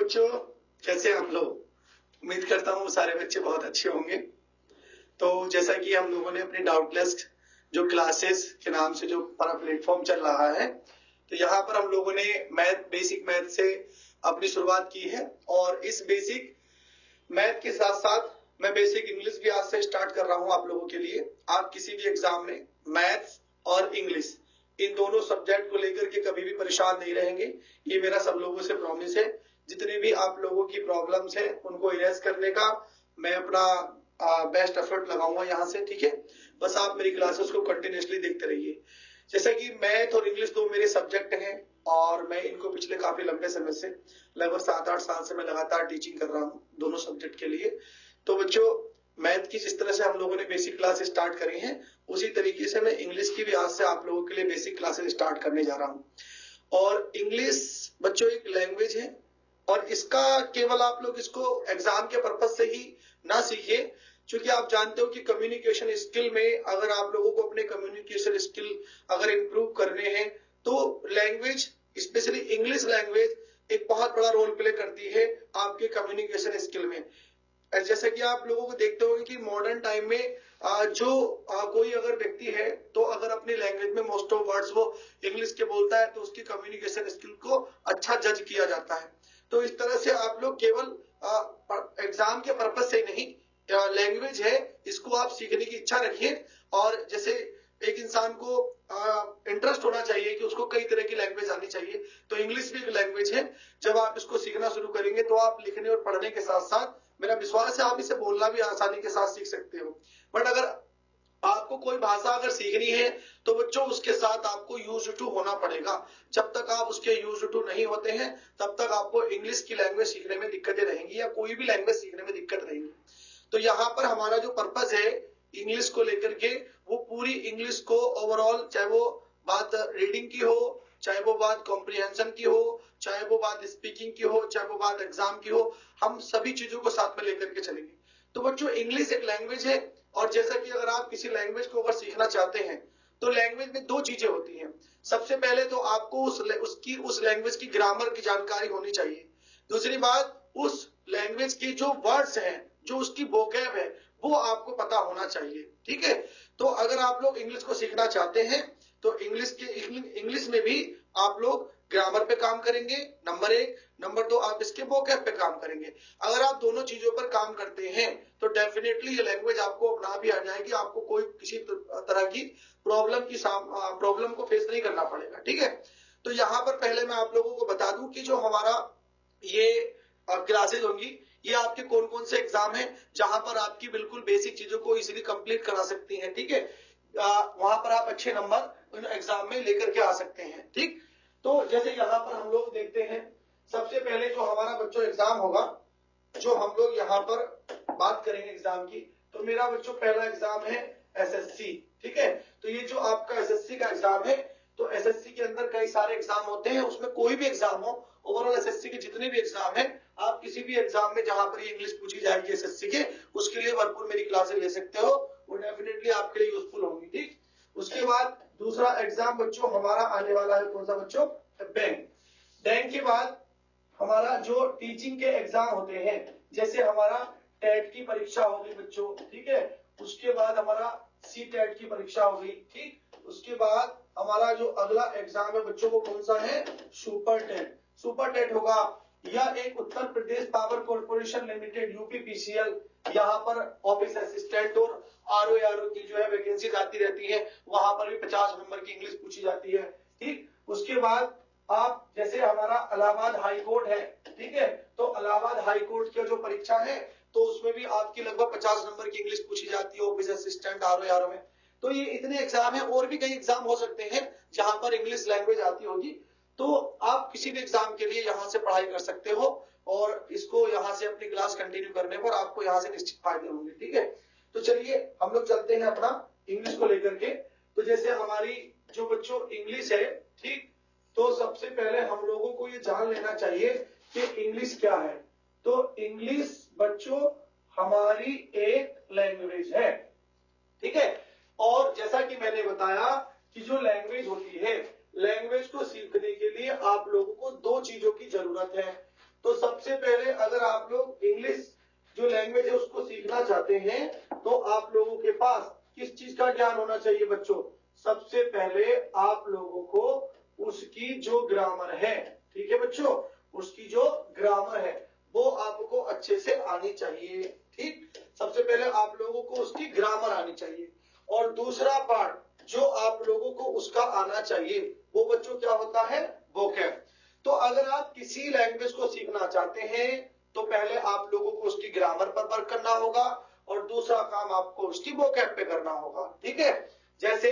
बच्चों, कैसे हम लोग? उम्मीद करता हूँ सारे बच्चे बहुत अच्छे होंगे। तो जैसा कि हम लोगों ने अपने डाउटलेस जो क्लासेस के नाम से जो हमारा प्लेटफॉर्म चल रहा है, तो यहाँ पर हम लोगों ने बेसिक मैथ से अपनी शुरुआत की है और इस बेसिक मैथ के साथ साथ मैं बेसिक इंग्लिश भी आज से स्टार्ट कर रहा हूँ आप लोगों के लिए। आप किसी भी एग्जाम में मैथ्स और इंग्लिश इन दोनों सब्जेक्ट को लेकर के कभी भी परेशान नहीं रहेंगे, ये मेरा सब लोगों से प्रॉमिस है। जितने भी आप लोगों की प्रॉब्लम्स हैं उनको इरेज करने का मैं अपना बेस्ट एफर्ट लगाऊंगा यहाँ से, ठीक है। बस आप मेरी क्लासेस को कंटिन्यूसली देखते रहिए। जैसा कि मैथ और इंग्लिश दो मेरे सब्जेक्ट हैं और मैं इनको पिछले काफी लंबे समय से लगभग 7-8 साल से मैं लगातार टीचिंग कर रहा हूँ दोनों सब्जेक्ट के लिए। तो बच्चों, मैथ की जिस तरह से हम लोगों ने बेसिक क्लास स्टार्ट करी है, उसी तरीके से मैं इंग्लिश की भी आज से आप लोगों के लिए बेसिक क्लासेस स्टार्ट करने जा रहा हूँ। और इंग्लिश बच्चों एक लैंग्वेज है और इसका केवल आप लोग इसको एग्जाम के पर्पज से ही ना सीखिए, क्योंकि आप जानते हो कि कम्युनिकेशन स्किल में अगर आप लोगों को अपने कम्युनिकेशन स्किल अगर इंप्रूव करने हैं तो लैंग्वेज, स्पेशली इंग्लिश लैंग्वेज एक बहुत बड़ा रोल प्ले करती है आपके कम्युनिकेशन स्किल में। जैसे कि आप लोगों को देखते होंगे कि मॉडर्न टाइम में जो कोई अगर व्यक्ति है तो अगर अपनी लैंग्वेज में मोस्ट ऑफ वर्ड्स वो इंग्लिश के बोलता है तो उसकी कम्युनिकेशन स्किल को अच्छा जज किया जाता है। तो इस तरह से आप लोग केवल एग्जाम के पर्पज से नहीं, लैंग्वेज है इसको आप सीखने की इच्छा रखिए। और जैसे एक इंसान को इंटरेस्ट होना चाहिए कि उसको कई तरह की लैंग्वेज आनी चाहिए, तो इंग्लिश भी एक लैंग्वेज है। जब आप इसको सीखना शुरू करेंगे तो आप लिखने और पढ़ने के साथ साथ, मेरा विश्वास है आप इसे बोलना भी आसानी के साथ सीख सकते हो। बट अगर आपको कोई भाषा अगर सीखनी है तो बच्चों उसके साथ आपको यूज टू होना पड़ेगा। जब तक आप उसके यूज टू नहीं होते हैं तब तक आपको इंग्लिश की लैंग्वेज सीखने में दिक्कतें रहेंगी या कोई भी लैंग्वेज सीखने में दिक्कत रहेगी। तो यहाँ पर हमारा जो पर्पज है इंग्लिश को लेकर के, वो पूरी इंग्लिश को ओवरऑल, चाहे वो बात रीडिंग की हो, चाहे वो बात कॉम्प्रिहेंशन की हो, चाहे वो बात स्पीकिंग की हो, चाहे वो बात एग्जाम की हो, हम सभी चीजों को साथ में लेकर के चलेंगे। तो बच्चों इंग्लिश एक लैंग्वेज है और जैसा कि अगर आप किसी लैंग्वेज को अगर सीखना चाहते हैं तो लैंग्वेज में दो चीजें होती हैं। सबसे पहले तो आपको उस लैंग्वेज की ग्रामर की जानकारी होनी चाहिए। दूसरी बात, उस लैंग्वेज के जो वर्ड्स हैं, जो उसकी वोकैब है, वो आपको पता होना चाहिए, ठीक है। तो अगर आप लोग इंग्लिश को सीखना चाहते हैं तो इंग्लिश में भी आप लोग ग्रामर पे काम करेंगे, नंबर 1। नंबर 2, आप इसके वोकैब पे काम करेंगे। अगर आप दोनों चीजों पर काम करते हैं तो डेफिनेटली ये लैंग्वेज आपको अपना भी आ जाएगी, आपको कोई किसी तरह की प्रॉब्लम को फेस नहीं करना पड़ेगा, ठीक है। तो यहाँ पर पहले मैं आप लोगों को बता दूं कि जो हमारा ये क्लासेज होंगी, ये आपके कौन कौन से एग्जाम है जहां पर आपकी बिल्कुल बेसिक चीजों को इजीली कंप्लीट करा सकती हैं, ठीक है। वहां पर आप अच्छे नंबर एग्जाम में लेकर के आ सकते हैं, ठीक। तो जैसे यहाँ पर हम लोग देखते हैं, सबसे पहले जो हमारा बच्चों एग्जाम होगा, जो हम लोग यहाँ पर बात करेंगे एग्जाम की, तो मेरा बच्चों पहला एग्जाम है एसएससी, ठीक है। तो ये जो आपका एसएससी का एग्जाम है, तो एसएससी के अंदर कई सारे एग्जाम होते हैं, उसमें कोई भी एग्जाम हो, ओवरऑल एसएससी के जितने भी एग्जाम है, आप किसी भी एग्जाम में जहां पर ये इंग्लिश पूछी जाएगी एसएससी के, उसके लिए भरपूर मेरी क्लासेस ले सकते हो, वो डेफिनेटली आपके लिए यूजफुल होंगी, ठीक। उसके बाद दूसरा एग्जाम बच्चों हमारा आने वाला है, कौन सा बच्चों? बैंक। बैंक के बाद हमारा जो टीचिंग के एग्जाम होते हैं, जैसे हमारा टेट की परीक्षा होगी बच्चों, ठीक है। उसके बाद हमारा सी टेट की परीक्षा होगी, ठीक। उसके बाद हमारा जो अगला एग्जाम है बच्चों को कौन सा है? Super TET. सुपर टेट होगा या एक Uttar Pradesh power corporation limited UPPCL, यहाँ पर ऑफिस असिस्टेंट और आरओ की जो है वैकेंसी आती रहती है, वहां पर भी 50 नंबर की इंग्लिश पूछी जाती है, ठीक। उसके बाद आप जैसे हमारा इलाहाबाद हाई कोर्ट है, ठीक है, तो इलाहाबाद हाई कोर्ट की जो परीक्षा है तो उसमें भी आपकी लगभग 50 नंबर की इंग्लिश पूछी जाती है ऑफिस असिस्टेंट आरओ में। तो ये इतने एग्जाम है, और भी कई एग्जाम हो सकते हैं जहां पर इंग्लिश लैंग्वेज आती होगी। तो आप किसी भी एग्जाम के लिए यहाँ से पढ़ाई कर सकते हो और इसको यहाँ से अपनी क्लास कंटिन्यू करने पर आपको यहाँ से निश्चित फायदे होंगे, ठीक है। तो चलिए हम लोग चलते हैं अपना इंग्लिश को लेकर के। तो जैसे हमारी जो बच्चों इंग्लिश है, ठीक, तो सबसे पहले हम लोगों को ये जान लेना चाहिए कि इंग्लिश क्या है। तो इंग्लिश बच्चों हमारी एक लैंग्वेज है, ठीक है। और जैसा कि मैंने बताया कि जो लैंग्वेज होती है, लैंग्वेज को सीखने के लिए आप लोगों को दो चीजों की जरूरत है। तो सबसे पहले अगर आप लोग इंग्लिश जो लैंग्वेज है उसको सीखना चाहते हैं तो आप लोगों के पास किस चीज का ज्ञान होना चाहिए बच्चों? सबसे पहले आप लोगों को उसकी जो ग्रामर है, ठीक है बच्चों, उसकी जो ग्रामर है वो आपको अच्छे से आनी चाहिए। ठीक, सबसे पहले आप लोगों को उसकी ग्रामर आनी चाहिए। और दूसरा पार्ट जो आप लोगों को उसका आना चाहिए वो बच्चों क्या होता है? वोकैब। तो अगर आप किसी लैंग्वेज को सीखना चाहते हैं तो पहले आप लोगों को उसकी ग्रामर पर वर्क करना होगा और दूसरा काम आपको उसकी वोकैब पे करना होगा। ठीक है, जैसे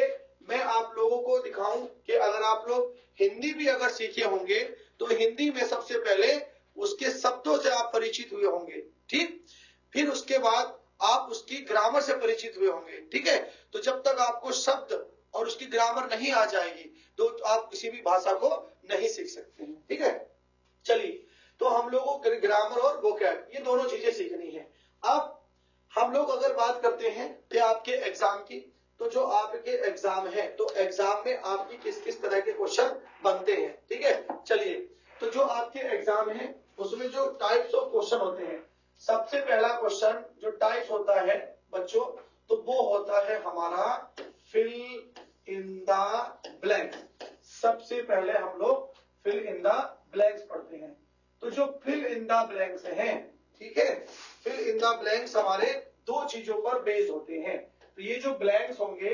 मैं आप लोगों को दिखाऊं कि अगर आप लोग हिंदी भी अगर सीखे होंगे तो हिंदी में सबसे पहले उसके शब्दों से आप परिचित हुए होंगे। ठीक, फिर उसके बाद आप उसकी ग्रामर से परिचित हुए होंगे। ठीक है, तो जब तक आपको शब्द और उसकी ग्रामर नहीं आ जाएगी तो आप किसी भी भाषा को नहीं सीख सकते हैं। ठीक है, चलिए, तो हम लोगों को ग्रामर और वोकैब ये दोनों चीजें सीखनी है। अब हम लोग अगर बात करते हैं कि आपके एग्जाम की, तो जो आपके एग्जाम है तो एग्जाम में आपकी किस किस तरह के क्वेश्चन बनते हैं। ठीक है, चलिए, तो जो आपके एग्जाम है उसमें जो टाइप्स ऑफ क्वेश्चन होते हैं, सबसे पहला क्वेश्चन जो टाइप्स होता है बच्चों तो वो होता है हमारा फिल इन द ब्लैंक। सबसे पहले हम लोग फिल इन द ब्लैंक्स पढ़ते हैं। तो जो फिल इन द ब्लैंक्स हैं, ठीक है, फिल इन द ब्लैंक्स हमारे दो चीजों पर बेस्ड होते हैं। तो ये जो ब्लैंक्स होंगे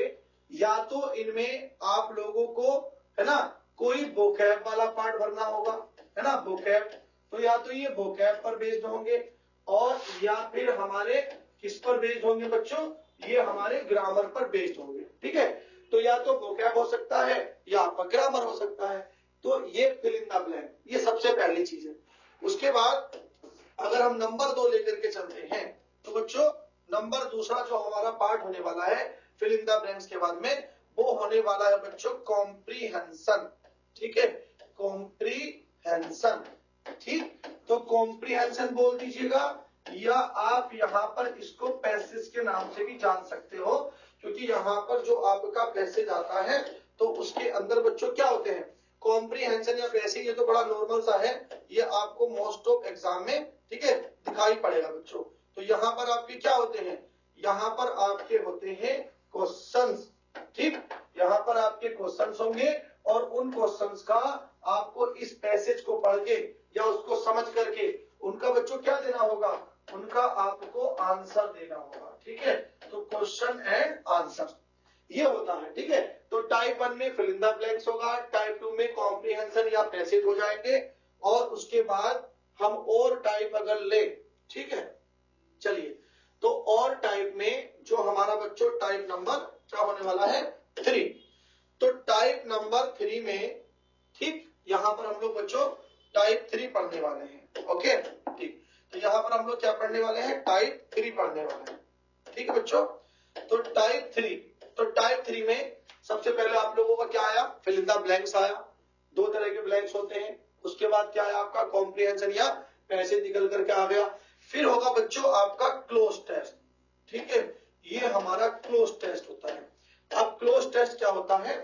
या तो इनमें आप लोगों को है ना कोई वोकैब वाला पार्ट भरना होगा, है ना, वोकैब, तो या तो ये वोकैब पर बेस्ड होंगे और या फिर हमारे किस पर बेस्ड होंगे बच्चों? ये हमारे ग्रामर पर बेस्ड होंगे। ठीक है, तो या तो वोकैब हो सकता है या आपका ग्रामर हो सकता है। तो ये फिल इन द ब्लैंक, ये सबसे पहली चीज है। उसके बाद अगर हम नंबर 2 लेकर के चलते हैं तो बच्चों नंबर दूसरा जो हमारा पार्ट होने वाला है फिल इन द ब्लैंक्स के बाद में वो होने वाला है बच्चों कॉम्प्रीहेंशन। ठीक है, कॉम्प्रीहेंशन। ठीक, तो कॉम्प्रीहेंशन बोल दीजिएगा या आप यहाँ पर इसको पैसेज के नाम से भी जान सकते हो, क्योंकि यहाँ पर जो आपका पैसेज आता है तो उसके अंदर बच्चों क्या होते हैं? कॉम्प्रीहेंशन या पैसेज, ये तो बड़ा नॉर्मल सा है, ये आपको मोस्ट ऑफ एग्जाम में ठीक है दिखाई पड़ेगा बच्चों। तो यहाँ पर आपके क्या होते हैं? यहाँ पर आपके होते हैं क्वेश्चंस। ठीक, यहाँ पर आपके क्वेश्चंस होंगे और उन क्वेश्चंस का आपको इस पैसेज को पढ़ के या उसको समझ करके उनका बच्चों क्या देना होगा? उनका आपको आंसर देना होगा। ठीक है, तो क्वेश्चन एंड आंसर ये होता है। ठीक है, तो टाइप 1 में फिल इन द ब्लैंक्स होगा, टाइप 2 में कॉम्प्रीहेंशन या पैसेज हो जाएंगे और उसके बाद हम और टाइप अगर ले, ठीक है, चलिए, तो और टाइप में जो हमारा बच्चों टाइप नंबर क्या होने वाला है? 3। तो टाइप नंबर 3 में ठीक यहाँ पर हम लोग बच्चों टाइप 3 पढ़ने वाले हैं। ओके, ठीक, तो यहाँ पर हम लोग क्या पढ़ने वाले हैं? टाइप 3 पढ़ने वाले हैं। ठीक है बच्चों, तो टाइप 3, तो टाइप 3 में सबसे पहले आप लोगों का क्या आया? फिल इन द ब्लैंक्स आया, दो तरह के ब्लैंक्स होते हैं। उसके बाद क्या आया आपका? कॉम्प्रीहेंशन या पैसेज निकल करके आ गया। फिर होगा बच्चों आपका क्लोज टेस्ट। ठीक है, ये हमारा क्लोज टेस्ट होता है। अब क्लोज टेस्ट क्या होता है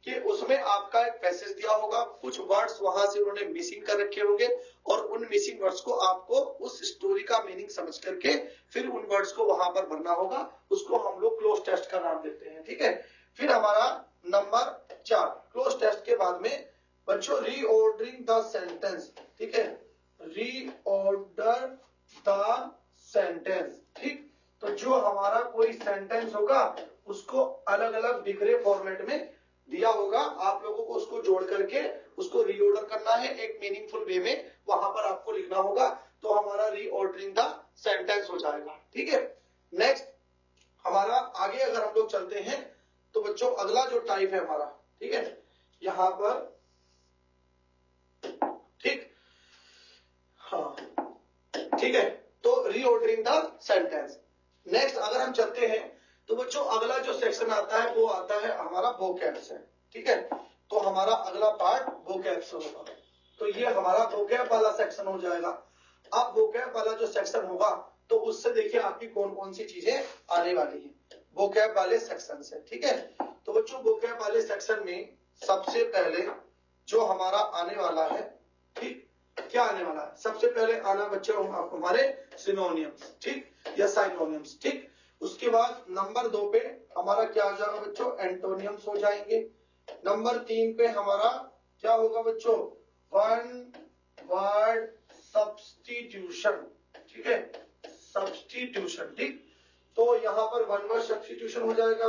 कि उसमें आपका एक पैसेज दिया होगा, कुछ वर्ड्स वहां से उन्होंने मिसिंग कर रखे होंगे और उन मिसिंग वर्ड्स को आपको उस स्टोरी का मीनिंग समझ करके फिर उन वर्ड्स को वहां पर भरना होगा। उसको हम लोग क्लोज टेस्ट का नाम देते हैं। ठीक है, फिर हमारा नंबर 4 क्लोज टेस्ट के बाद में बच्चों रीऑर्डरिंग द सेंटेंस। ठीक है, रीऑर्डर द सेंटेंस। ठीक, तो जो हमारा कोई सेंटेंस होगा उसको अलग अलग बिखरे फॉर्मेट में दिया होगा, आप लोगों को उसको जोड़ करके उसको रीऑर्डर करना है एक मीनिंगफुल वे में, वहां पर आपको लिखना होगा, तो हमारा रीऑर्डरिंग द सेंटेंस हो जाएगा। ठीक है, नेक्स्ट हमारा आगे अगर हम लोग चलते हैं तो बच्चों अगला जो टाइप है हमारा, ठीक है, यहां पर ठीक, हाँ ठीक है, तो रीऑर्डरिंग द सेंटेंस। नेक्स्ट अगर हम चलते हैं तो बच्चों अगला जो सेक्शन आता है वो आता है हमारा वोकैब से। ठीक है, तो हमारा अगला पार्ट वोकैब से होगा, तो ये हमारा वोकैब वाला सेक्शन हो जाएगा। अब वोकैब वाला जो सेक्शन होगा तो उससे देखिए आपकी कौन कौन सी चीजें आने वाली है वोकैब वाले सेक्शन से। ठीक है, तो बच्चों वोकैब वाले सेक्शन में सबसे पहले जो हमारा आने वाला है, ठीक, क्या आने वाला है? सबसे पहले आना बच्चों आपको हमारे सिनोनियम्स, ठीक, या साइनोनियम्स, ठीक। उसके बाद नंबर 2 पे हमारा क्या आ जाएगा बच्चों? एंटोनियम्स हो जाएंगे। नंबर 3 पे हमारा क्या होगा बच्चों? वन वर्ड सब्स्टिट्यूशन, ठीक है, सब्स्टिट्यूशन, ठीक। तो यहाँ पर वन वर्ड सब्स्टिट्यूशन हो जाएगा।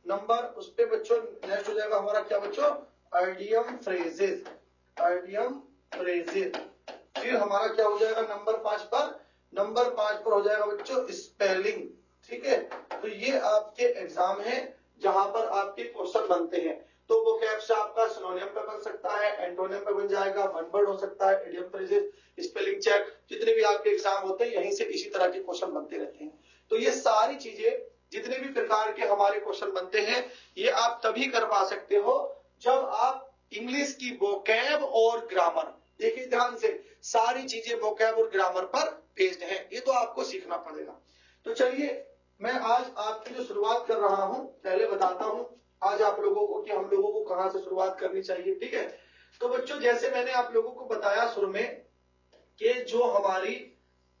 नंबर उस पे बच्चों नेक्स्ट हो जाएगा हमारा क्या बच्चों? Idiom phrases, idiom phrases. फिर हमारा क्या हो जाएगा नंबर 5 पर? नंबर 5 पर हो जाएगा बच्चों स्पेलिंग, ठीक है। तो ये आपके एग्जाम है जहां पर आपके क्वेश्चन बनते हैं। तो वोकैब से आपका सिनोनियम पे बन सकता है, एंटोनियम पे बन जाएगा, वन वर्ड हो सकता है, इडियम फ्रेजेस, स्पेलिंग चेक, जितने भी आपके एग्जाम होते हैं यहीं से इसी तरह के क्वेश्चन बनते रहते हैं। तो ये सारी चीजें जितने भी प्रकार के हमारे क्वेश्चन बनते हैं ये आप तभी करवा सकते हो जब आप इंग्लिश की वोकैब और ग्रामर, देखिए ध्यान से, सारी चीजें वोकैब और ग्रामर पर बेस्ड है, ये तो आपको सीखना पड़ेगा। तो चलिए मैं आज आपकी जो शुरुआत कर रहा हूं पहले बताता हूं आज आप लोगों को कि हम लोगों को कहां से शुरुआत करनी चाहिए, ठीक है। तो बच्चों जैसे मैंने आप लोगों को बताया शुरू में कि जो हमारी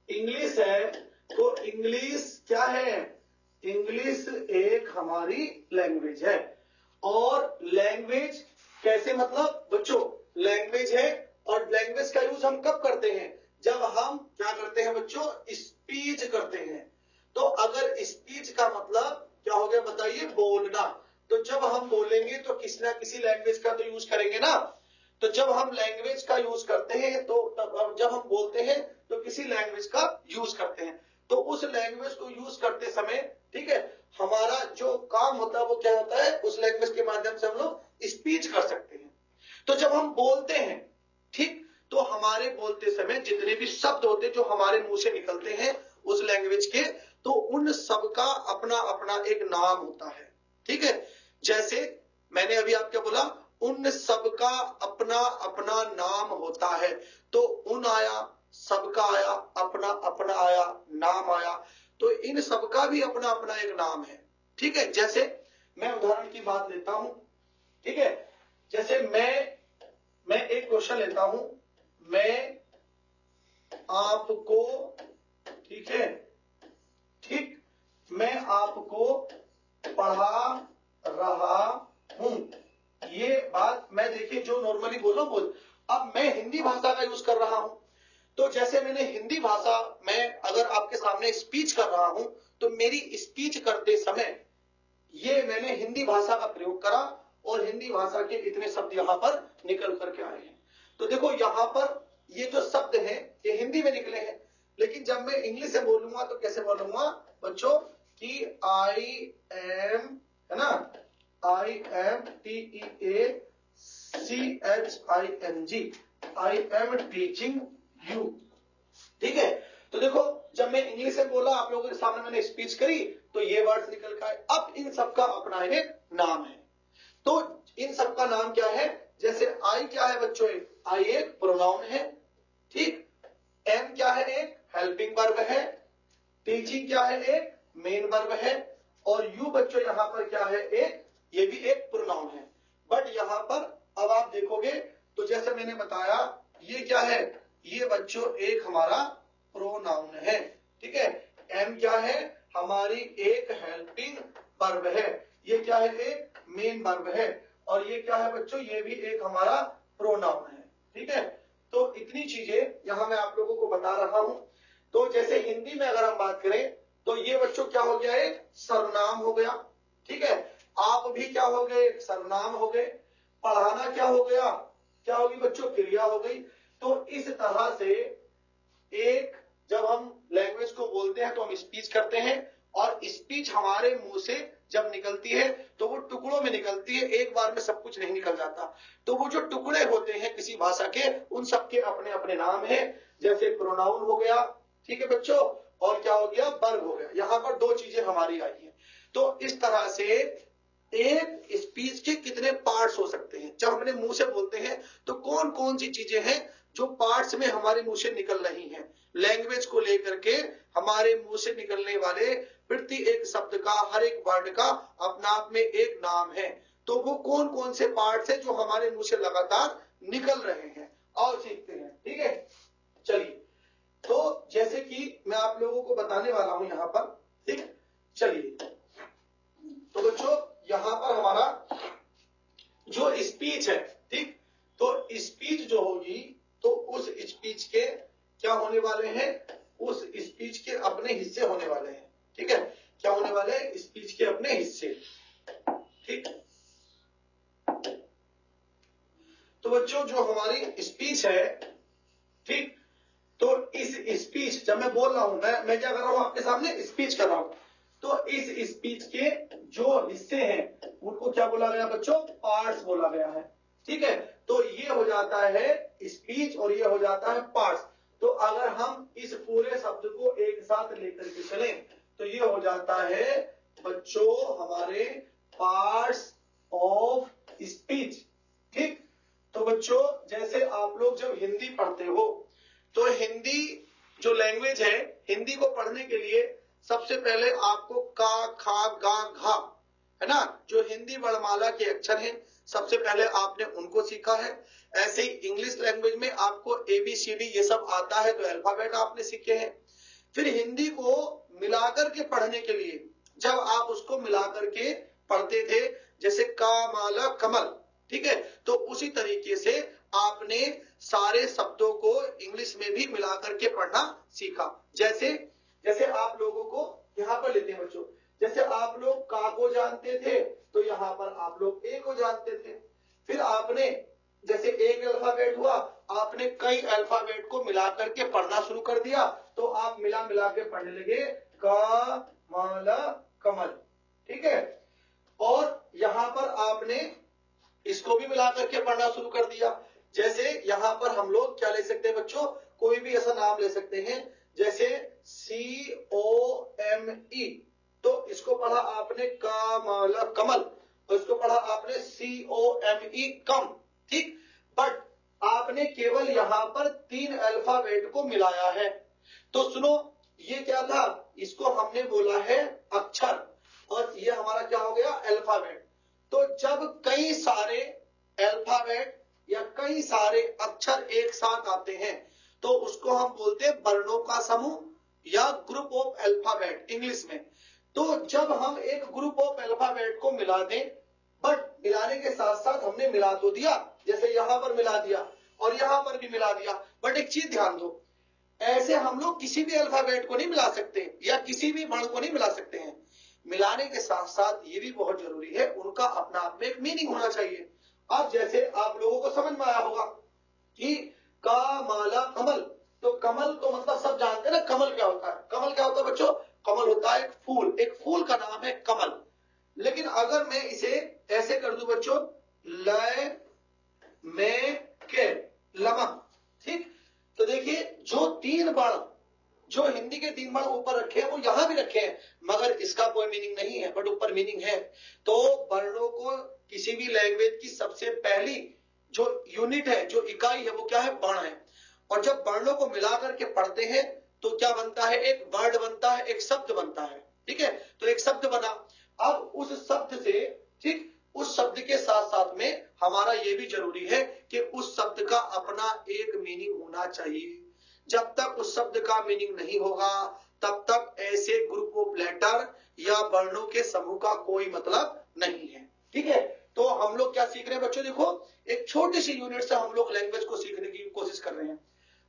इंग्लिश है, तो इंग्लिश क्या है? इंग्लिश एक हमारी लैंग्वेज है। और लैंग्वेज कैसे, मतलब बच्चों लैंग्वेज है, और लैंग्वेज का यूज हम कब करते हैं? जब हम क्या करते हैं बच्चों? स्पीच करते हैं। तो अगर स्पीच का मतलब क्या हो गया बताइए? बोलना। तो जब हम बोलेंगे तो किसी ना किसी लैंग्वेज का तो यूज करेंगे ना। तो जब हम लैंग्वेज का यूज करते हैं तो तब जब हम बोलते हैं तो किसी लैंग्वेज का यूज करते हैं। तो उस लैंग्वेज को यूज करते समय, ठीक है, हमारा जो काम होता है वो क्या होता है? उस लैंग्वेज के माध्यम से हम लोग स्पीच कर सकते हैं। तो जब हम बोलते हैं, ठीक, तो हमारे बोलते समय जितने भी शब्द होते हैं जो हमारे मुंह से निकलते हैं उस लैंग्वेज के, तो उन सब का अपना अपना एक नाम होता है, ठीक है। जैसे मैंने अभी आपको बोला उन सब का अपना अपना नाम होता है। तो उन आया, सबका आया, अपना अपना आया, नाम आया, तो इन सब का भी अपना अपना एक नाम है, ठीक है। जैसे मैं उदाहरण की बात लेता हूं, ठीक है। जैसे मैं एक क्वेश्चन लेता हूं, मैं आपको, ठीक है, ठीक, मैं आपको पढ़ा रहा हूं। ये बात मैं देखिए जो नॉर्मली बोल, अब मैं हिंदी भाषा का यूज कर रहा हूं। तो जैसे मैंने हिंदी भाषा में अगर आपके सामने स्पीच कर रहा हूं तो मेरी स्पीच करते समय ये मैंने हिंदी भाषा का प्रयोग करा और हिंदी भाषा के इतने शब्द यहां पर निकल करके आए हैं। तो देखो यहां पर ये जो शब्द हैं ये हिंदी में निकले हैं, लेकिन जब मैं इंग्लिश से बोलूंगा तो कैसे बोलूंगा बच्चों? कि आई एम, है ना, I am TEACHING, I am teaching you, ठीक है। तो देखो जब मैं इंग्लिश में बोला आप लोगों के सामने मैंने स्पीच करी तो ये वर्ड निकल कर आए। अब इन सबका अपना एक नाम है। तो इन सबका नाम क्या है? जैसे आई क्या है बच्चों? आई एक प्रोनाउन है, ठीक। एम क्या है? एक हेल्पिंग वर्ब है। टीचिंग क्या है? एक मेन वर्ब है। और यू बच्चों यहां पर क्या है? एक, ये भी एक प्रोनाउन है। बट यहां पर अब आप देखोगे तो जैसे मैंने बताया ये क्या है? ये बच्चों एक हमारा प्रोनाउन है, ठीक है। एम क्या है? हमारी एक हेल्पिंग वर्ब है। ये क्या है? एक मेन वर्ब है। और ये क्या है बच्चों? ये भी एक हमारा प्रोनाउन है, ठीक है। तो इतनी चीजें यहां मैं आप लोगों को बता रहा हूं। तो जैसे हिंदी में अगर हम बात करें तो ये बच्चों क्या हो गया? एक सर्वनाम हो गया, ठीक है। आप भी क्या हो गए? सर्वनाम हो गए। पढ़ाना क्या हो गया? क्या होगी बच्चों? क्रिया हो गई। तो इस तरह से एक जब हम लैंग्वेज को बोलते हैं तो हम स्पीच करते हैं, और स्पीच हमारे मुंह से जब निकलती है तो वो टुकड़ों में निकलती है, एक बार में सब कुछ नहीं निकल जाता। तो वो जो टुकड़े होते हैं किसी भाषा के उन सबके अपने अपने नाम हैं। जैसे प्रोनाउन हो गया, ठीक है बच्चों, और क्या हो गया? वर्ब हो गया। यहां पर दो चीजें हमारी आई हैं। तो इस तरह से एक स्पीच के कितने पार्ट्स हो सकते हैं? जब अपने मुंह से बोलते हैं तो कौन कौन सी चीजें हैं जो पार्ट्स में हमारे मुंह से निकल रही हैं? लैंग्वेज को लेकर के हमारे मुंह से निकलने वाले प्रति एक शब्द का, हर एक वर्ड का अपना आप में एक नाम है। तो वो कौन कौन से पार्ट्स हैं जो हमारे मुंह से लगातार निकल रहे हैं? और सीखते हैं, ठीक है। जैसे कि मैं आप लोगों को बताने वाला हूं यहाँ पर, ठीक। चलिए, तो बच्चों यहाँ पर हमारा जो स्पीच है, ठीक, तो स्पीच जो होगी तो उस स्पीच के क्या होने वाले हैं, उस स्पीच के अपने हिस्से होने वाले हैं, ठीक है। क्या होने वाले हैं, स्पीच के अपने हिस्से, ठीक। तो बच्चों जो हमारी स्पीच है, ठीक, तो इस स्पीच जब मैं बोल रहा हूं, मैं क्या कर रहा हूं आपके सामने, स्पीच कर रहा हूं, तो इस स्पीच के जो हिस्से हैं उनको क्या बोला गया बच्चों, पार्ट्स बोला गया है, ठीक है। तो ये हो जाता है स्पीच और ये हो जाता है पार्ट्स। तो अगर हम इस पूरे शब्द को एक साथ लेकर के चलें तो ये हो जाता है बच्चों हमारे पार्ट्स ऑफ स्पीच, ठीक। तो बच्चों जैसे आप लोग जब हिंदी पढ़ते हो तो हिंदी जो लैंग्वेज है, हिंदी को पढ़ने के लिए सबसे पहले आपको का, खा, गा, घा, है ना, जो हिंदी वर्णमाला के अक्षर हैं सबसे पहले आपने उनको सीखा है। ऐसे ही इंग्लिश लैंग्वेज में आपको ABCD ये सब आता है, तो अल्फाबेट आपने सीखे हैं। फिर हिंदी को मिलाकर के पढ़ने के लिए जब आप उसको मिलाकर के पढ़ते थे, जैसे का, माला, कमल, ठीक है, तो उसी तरीके से आपने सारे शब्दों को इंग्लिश में भी मिलाकर के पढ़ना सीखा। जैसे जैसे आप लोगों को यहाँ पर लेते हैं बच्चों, जैसे आप लोग का को जानते थे तो यहाँ पर आप लोग ए को जानते थे। फिर आपने जैसे एक अल्फाबेट हुआ, आपने कई अल्फाबेट को मिलाकर के पढ़ना शुरू कर दिया, तो आप मिला मिला के पढ़ने लगे का, माला, कमल, ठीक है। और यहाँ पर आपने इसको भी मिलाकर के पढ़ना शुरू कर दिया। जैसे यहाँ पर हम लोग क्या ले सकते हैं बच्चों, कोई भी ऐसा नाम ले सकते हैं, जैसे COME, तो इसको पढ़ा आपने का, माला, कमल, और इसको पढ़ा आपने COME, कम, ठीक। बट आपने केवल यहाँ पर 3 अल्फाबेट को मिलाया है। तो सुनो, ये क्या था, इसको हमने बोला है अक्षर, और ये हमारा क्या हो गया, अल्फाबेट। तो जब कई सारे अल्फाबेट या कई सारे अक्षर एक साथ आते हैं तो उसको हम बोलते हैं वर्णों का समूह या ग्रुप ऑफ अल्फाबेट इंग्लिश में। तो जब हम एक ग्रुप ऑफ अल्फाबेट को मिला दें, बट मिलाने के साथ साथ हमने मिला तो दिया, जैसे यहां पर मिला दिया और यहां पर भी मिला दिया, बट एक चीज ध्यान दो, ऐसे हम लोग किसी भी अल्फाबेट को नहीं मिला सकते या किसी भी वर्ण को नहीं मिला सकते हैं। मिलाने के साथ साथ ये भी बहुत जरूरी है, उनका अपना आप में एक मीनिंग होना चाहिए। अब जैसे आप लोगों को समझ में आया होगा कि का, माला, कमल, तो कमल तो मतलब सब जानते हैं ना कमल क्या होता है। कमल क्या होता है बच्चों, कमल होता है एक फूल, एक फूल का नाम है कमल। लेकिन अगर मैं इसे ऐसे कर दूं बच्चों, लय में के लमा, ठीक, तो देखिए जो 3 वर्ण, जो हिंदी के 3 वर्ण ऊपर रखे हैं वो यहां भी रखे हैं, मगर इसका कोई मीनिंग नहीं है, बट ऊपर मीनिंग है। तो वर्णों को किसी भी लैंग्वेज की सबसे पहली जो यूनिट है, जो इकाई है, वो क्या है, वर्ण है। और जब वर्णों को मिलाकर के पढ़ते हैं तो क्या बनता है, एक वर्ड बनता है, एक शब्द बनता है, ठीक है। तो एक शब्द बना। अब उस शब्द से, ठीक, उस शब्द के साथ साथ में हमारा ये भी जरूरी है कि उस शब्द का अपना एक मीनिंग होना चाहिए। जब तक उस शब्द का मीनिंग नहीं होगा तब तक ऐसे ग्रुप ऑफ लेटर या वर्णों के समूह का कोई मतलब नहीं है, ठीक है। तो हम लोग क्या सीख रहे हैं बच्चों, देखो एक छोटी सी यूनिट से हम लोग लैंग्वेज को सीखने की कोशिश कर रहे हैं।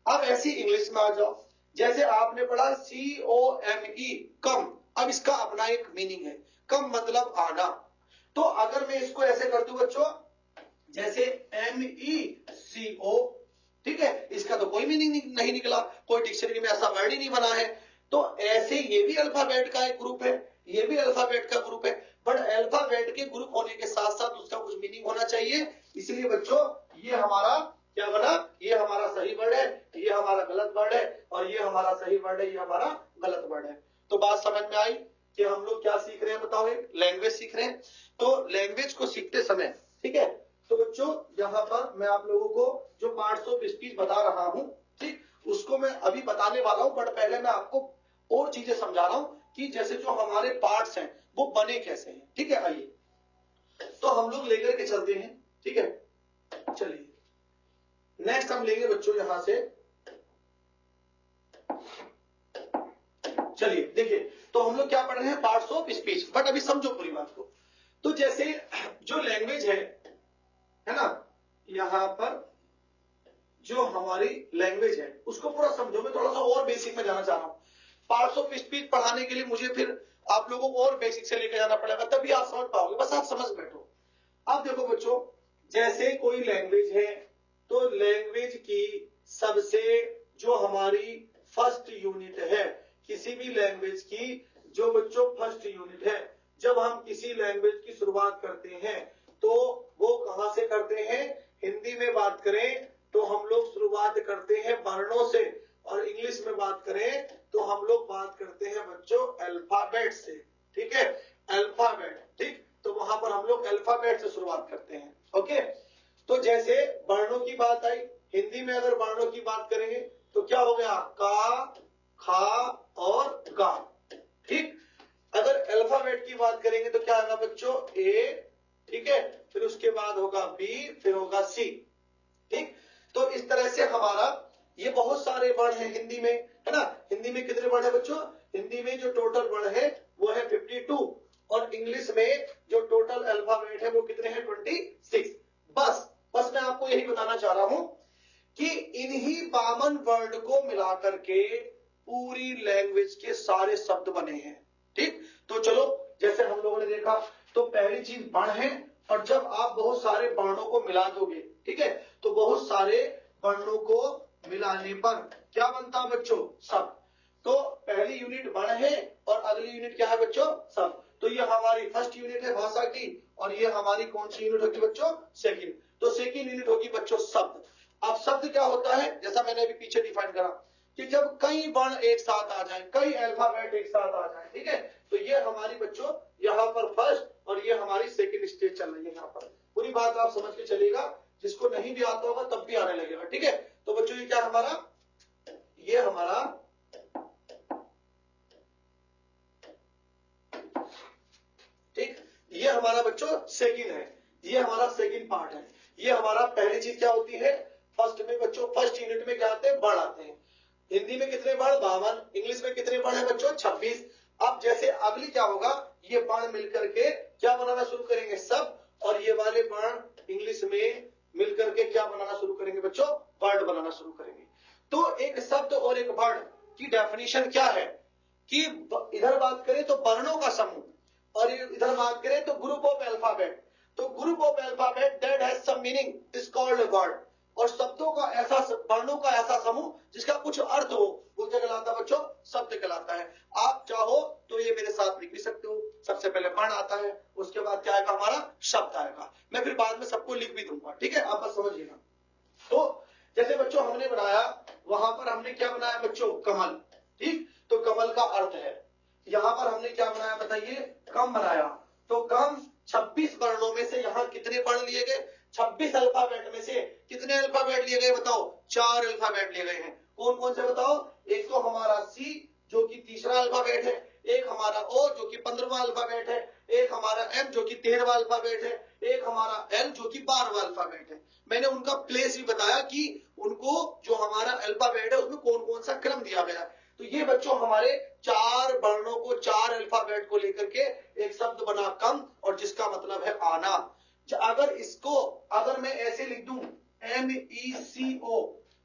अब ऐसी इंग्लिश में आ जाओ, जैसे आपने पढ़ा COME, कम। अब इसका अपना एक मीनिंग है, कम मतलब आना। तो अगर मैं इसको ऐसे कर दूं बच्चों, जैसे MECO, ठीक है, इसका तो कोई मीनिंग नहीं निकला, कोई डिक्शनरी में ऐसा वर्ड ही नहीं बना है। तो ऐसे ये भी अल्फाबेट का एक ग्रुप है, ये भी अल्फाबेट का ग्रुप है, बट अल्फाबेट के ग्रुप होने के साथ साथ उसका कुछ मीनिंग होना चाहिए। इसलिए बच्चों ये हमारा क्या बना, ये हमारा सही वर्ड है, ये हमारा गलत वर्ड है, और ये हमारा सही वर्ड है, ये हमारा गलत वर्ड है। तो बात समझ में आई कि हम लोग क्या सीख रहे हैं, बताओ, लैंग्वेज सीख रहे हैं। तो लैंग्वेज को सीखते समय, ठीक है, तो बच्चों यहाँ पर मैं आप लोगों को जो पार्ट्स ऑफ स्पीच बता रहा हूं, ठीक, उसको मैं अभी बताने वाला हूं, बट पहले मैं आपको और चीजें समझा रहा हूं कि जैसे जो हमारे पार्ट्स हैं वो बने कैसे हैं, ठीक है। आइए तो हम लोग लेकर के चलते हैं, ठीक है। चलिए नेक्स्ट हम लेंगे बच्चों यहां से चलिए देखिए, तो हम लोग क्या पढ़ रहे हैं, पार्ट्स ऑफ स्पीच, बट अभी समझो पूरी बात को। तो जैसे जो लैंग्वेज है ना, यहां पर जो हमारी लैंग्वेज है उसको पूरा समझो। मैं थोड़ा सा और बेसिक में जाना चाह रहा हूं। पार्ट्स ऑफ स्पीच पढ़ाने के लिए मुझे फिर आप लोगों को और बेसिक से लेकर जाना पड़ेगा, तभी आप समझ पाओगे। बस आप समझ बैठो। अब देखो बच्चों, जैसे कोई लैंग्वेज है तो लैंग्वेज की सबसे जो हमारी फर्स्ट यूनिट है, किसी भी लैंग्वेज की जो बच्चों फर्स्ट यूनिट है, जब हम किसी लैंग्वेज की शुरुआत करते हैं तो वो कहां से करते हैं। हिंदी में बात करें तो हम लोग शुरुआत करते हैं वर्णों से, और इंग्लिश में बात करें तो हम लोग बात करते हैं बच्चों अल्फाबेट से। ठीक है, अल्फाबेट। ठीक, तो वहां पर हम लोग अल्फाबेट से शुरुआत करते हैं। ओके, तो जैसे वर्णों की बात आई, हिंदी में अगर वर्णों की बात करेंगे तो क्या हो गया, का, खा और गा। ठीक, अगर अल्फाबेट की बात करेंगे तो क्या होगा बच्चों, ए, ठीक है, फिर उसके बाद होगा बी, फिर होगा सी। ठीक, तो इस तरह से हमारा ये बहुत सारे वर्ण हैं हिंदी में, है ना। हिंदी में कितने वर्ण है बच्चों, हिंदी में जो टोटल वर्ण है वो है 52, और इंग्लिश में जो टोटल अल्फाबेट है वो कितने हैं, 26। बस मैं आपको यही बताना चाह रहा हूं कि इन्हीं 52 वर्ड को मिलाकर के पूरी लैंग्वेज के सारे शब्द बने हैं। ठीक, तो चलो जैसे हम लोगों ने देखा, तो पहली चीज वर्ण है, और जब आप बहुत सारे वर्णों को मिला दोगे, ठीक है, तो बहुत सारे वर्णों को मिलाने पर क्या बनता है बच्चों, शब्द। तो पहली यूनिट वर्ण है और अगली यूनिट क्या है बच्चों, शब्द। तो ये हमारी फर्स्ट यूनिट है भाषा की, और ये हमारी कौन सी यूनिट होगी बच्चों, सेकंड। तो सेकंड यूनिट होगी बच्चों शब्द। अब शब्द क्या होता है, जैसा मैंने अभी पीछे डिफाइन करा कि जब कई वर्ण एक साथ आ जाए, कई अल्फाबेट एक साथ आ जाए, ठीक है, तो ये हमारी बच्चों यहाँ पर फर्स्ट और ये हमारी सेकंड स्टेज चल रही है। यहाँ पर पूरी बात आप समझ के चलिएगा, जिसको नहीं भी आता होगा तब भी आने लगेगा। ठीक है, तो बच्चों ये क्या हमारा, ये हमारा ठीक, ये हमारा बच्चों सेकंड है, ये हमारा सेकंड पार्ट है। ये हमारा पहली चीज क्या होती है, फर्स्ट में बच्चों, फर्स्ट यूनिट में क्या आते हैं, वर्ण आते हैं। हिंदी में कितने वर्ण, 52, इंग्लिश में कितने वर्ण है बच्चों, 26। अब जैसे अगली क्या होगा, ये वर्ण मिलकर के क्या बनाना शुरू करेंगे, शब्द, और ये वाले वर्ण इंग्लिश में मिलकर के क्या बनाना शुरू करेंगे बच्चों, वर्ड बनाना शुरू करेंगे। तो एक शब्द और एक वर्ड की डेफिनेशन क्या है कि इधर बात करें तो वर्णों का समूह, और इधर बात करें तो ग्रुप ऑफ अल्फाबेट। तो group of alphabet that has some meaning is called a word. और शब्दों का ऐसा, वर्णों का ऐसा समूह जिसका कुछ अर्थ हो, वो क्या कहलाता है बच्चों, शब्द कहलाता है। आप चाहो तो ये मेरे साथ लिख भी सकते हो। सबसे पहले वर्ण आता है, उसके बाद क्या आएगा, हमारा शब्द आएगा। मैं फिर बाद में सबको लिख भी दूंगा। ठीक है, आप बस समझिएगा। तो जैसे बच्चों हमने बनाया, वहां पर हमने क्या बनाया बच्चों, कमल। ठीक, तो कमल का अर्थ है। यहां पर हमने क्या बनाया बताइए, कम बनाया। तो कम 26 वर्णों में से यहाँ कितने वर्ण लिए गए, 26 अल्फाबेट में से कितने अल्फाबेट लिए गए बताओ, 4 अल्फाबेट लिए गए हैं। कौन कौन से बताओ, एक तो हमारा सी जो कि तीसरा अल्फाबेट है, एक हमारा ओ जो कि 15वां अल्फाबेट है, एक हमारा एम जो कि 13वां अल्फाबेट है, एक हमारा एल जो कि 12वां अल्फाबेट है। मैंने उनका प्लेस भी बताया कि उनको जो हमारा अल्फाबेट है उसमें कौन कौन सा क्रम दिया गया। तो ये बच्चों हमारे 4 वर्णों को, 4 अल्फाबेट को लेकर के एक शब्द बना कम, और जिसका मतलब है आना। अगर इसको, अगर मैं ऐसे लिख दूं MECO,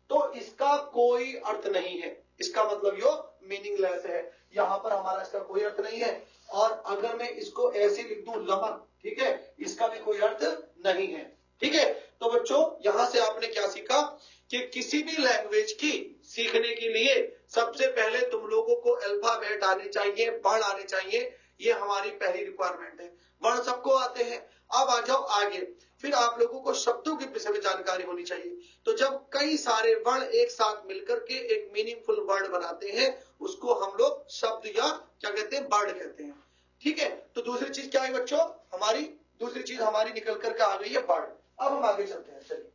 तो इसका कोई अर्थ नहीं है, इसका मतलब यो मीनिंगलेस है। यहां पर हमारा इसका कोई अर्थ नहीं है। और अगर मैं इसको ऐसे लिख दूं लमक, ठीक है, इसका भी कोई अर्थ नहीं है। ठीक है, तो बच्चों यहां से आपने क्या सीखा कि किसी भी लैंग्वेज की सीखने के लिए सबसे पहले तुम लोगों को अल्फाबेट आने चाहिए, वर्ण आने चाहिए। ये हमारी पहली रिक्वायरमेंट है। वर्ण सबको आते हैं। अब आ जाओ आगे, फिर आप लोगों को शब्दों के विषय में जानकारी होनी चाहिए। तो जब कई सारे वर्ण एक साथ मिलकर के एक मीनिंगफुल वर्ड बनाते हैं, उसको हम लोग शब्द या क्या कहते हैं, वर्ड कहते हैं। ठीक है, तो दूसरी चीज क्या है बच्चों, हमारी दूसरी चीज हमारी निकल करके आ गई है वर्ड। अब हम आगे चलते हैं, चलिए।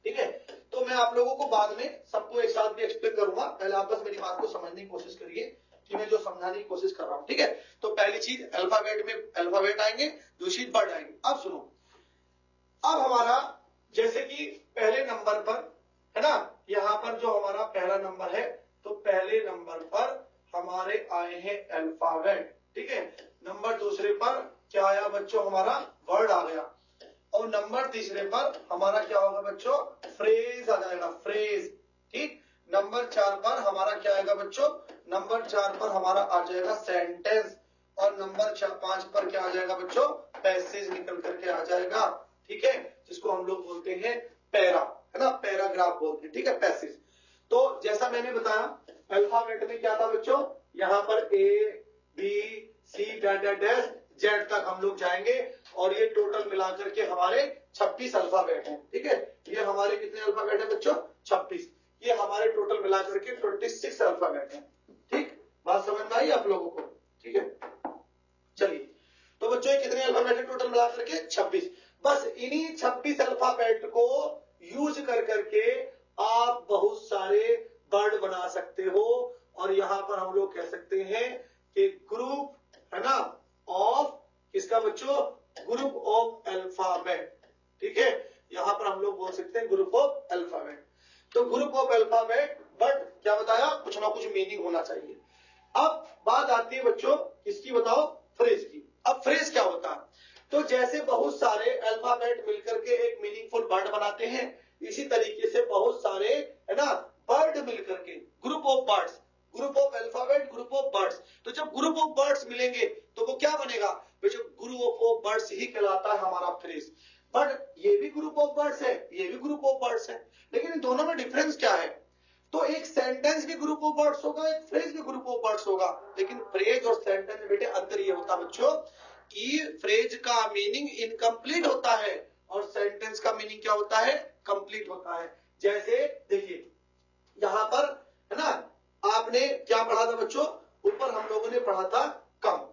ठीक है, तो मैं आप लोगों को बाद में सबको एक साथ भी एक्सप्लेन करूंगा। पहले आप बस मेरी बात को समझने की कोशिश करिए कि मैं जो समझाने की कोशिश कर रहा हूं। ठीक है, तो पहली चीज अल्फाबेट में अल्फाबेट आएंगे, दूसरी वर्ड आएंगे। अब सुनो, अब हमारा जैसे कि पहले नंबर पर है ना, यहां पर जो हमारा पहला नंबर है, तो पहले नंबर पर हमारे आए हैं अल्फाबेट, ठीक है। नंबर दूसरे पर क्या आया बच्चों, हमारा वर्ड आ गया। और नंबर तीसरे पर हमारा क्या होगा बच्चों, फ्रेज आ जाएगा, फ्रेज, ठीक। नंबर 4 पर हमारा क्या आएगा बच्चों, नंबर 4 पर हमारा आ जाएगा सेंटेंस। और नंबर 5 पर क्या आ जाएगा बच्चों, पैसेज निकल करके आ जाएगा, ठीक है, जिसको हम लोग बोलते हैं पैरा, है ना, पैराग्राफ बोलते हैं, ठीक है, पैसेज। तो जैसा मैंने बताया अल्फाबेट में क्या था बच्चों, यहाँ पर A B C dash Z तक हम लोग जाएंगे और ये टोटल मिलाकर के हमारे 26 अल्फाबेट हैं, ठीक है। ये हमारे कितने अल्फाबेट हैं बच्चों, 26। ये हमारे टोटल मिलाकर के 26 अल्फाबेट हैं, ठीक। बात समझ में आई आप लोगों को, ठीक है। चलिए, तो बच्चों ये कितने अल्फाबेट हैं टोटल मिलाकर के, 26। बस इन्हीं 26 अल्फाबेट को यूज कर करके आप बहुत सारे वर्ड बना सकते हो। और यहां पर हम लोग कह सकते हैं कि ग्रुप, है ना, ऑफ किसका बच्चों, ग्रुप ऑफ अल्फाबेट, ठीक है। यहां पर हम लोग बोल सकते हैं ग्रुप ऑफ अल्फाबेट। तो ग्रुप ऑफ अल्फाबेट, बट क्या बताया, कुछ ना कुछ मीनिंग होना चाहिए। अब बात आती है बच्चों किसकी, बताओ, फ्रेज की। अब फ्रेज क्या होता है, तो जैसे बहुत सारे अल्फाबेट मिलकर के एक मीनिंगफुल वर्ड बनाते हैं, इसी तरीके से बहुत सारे, है ना, वर्ड मिलकर के, group of words, group of alphabet, group of words. तो जब ग्रुप ऑफ वर्ड्स मिलेंगे तो वो क्या बनेगा, जो ग्रुप ऑफ वर्ड्स ही कहलाता है हमारा फ्रेज। बट ये भी ग्रुप ऑफ वर्ड्स है, ये भी ग्रुप ऑफ वर्ड्स है, लेकिन इन दोनों में डिफरेंस क्या है, तो एक सेंटेंस भी ग्रुप ऑफ वर्ड्स होगा, एक फ्रेज भी ग्रुप ऑफ वर्ड्स होगा। लेकिन फ्रेज और सेंटेंस में बेटे अंतर ये होता है बच्चों कि फ्रेज का मीनिंग इनकम्प्लीट होता है और सेंटेंस का मीनिंग क्या होता है, कंप्लीट होता है। जैसे देखिए यहां पर, है ना, आपने क्या पढ़ा था बच्चों, ऊपर हम लोगों ने पढ़ा था कम,